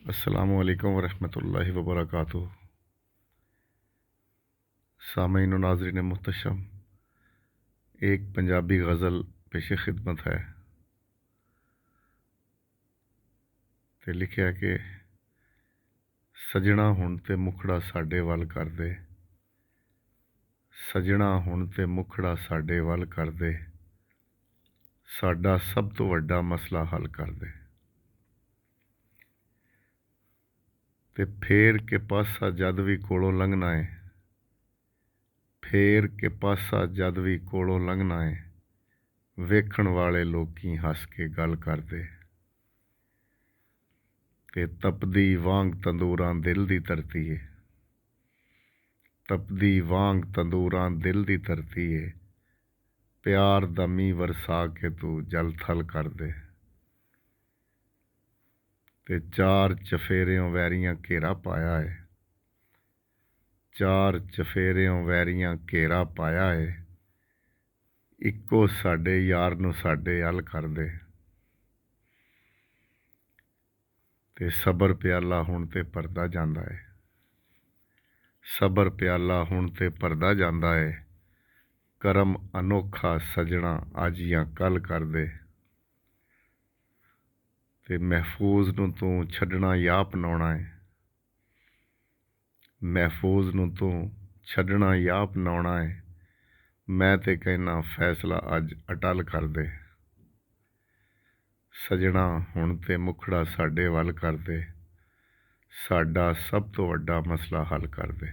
अस्सलामुअलैकुम वरहमतुल्लाहि वबरकातुहू। सामीन व नाज़रीन मुहतशम, एक पंजाबी गज़ल पेश खिदमत है। ते लिखिया कि सजना हुण ते मुखड़ा साडे वल कर दे, सजना हुण ते मुखड़ा साडे वल कर दे, साडा सब तो वड्डा मसला हल कर दे। ते फेर के पासा जद भी कोलों लंघना है, फेर के पासा जद भी कोलों लंघना है, वेखण वाले लोकी हस के गल करदे। ते तपदी वांग तंदूरां दिल दी धरती है, तपदी वांग तंदूरां दिल दी धरती है, प्यार दा मींह वरसा के तू जल थल कर दे। ते चार चफेरियों वैरियां घेरा पाया है, चार चफेरियों वैरियां घेरा पाया है, इक्को साडे यार नूं साडे अल कर दे। ते सबर प्याला हुण ते भरदा जांदा है, सबर प्याला हुण ते भरदा जांदा है, करम अनोखा सजना अज या कल कर दे। ते महफूज नूं तू छड्डना या अपनाउणा है, महफूज नूं तू छड्डना या अपनाउणा है, मैं ते कहना फैसला अज अटल कर दे। सजना हुण ते मुखड़ा साडे वल कर दे, साडा सब तो वड्डा मसला हल कर दे।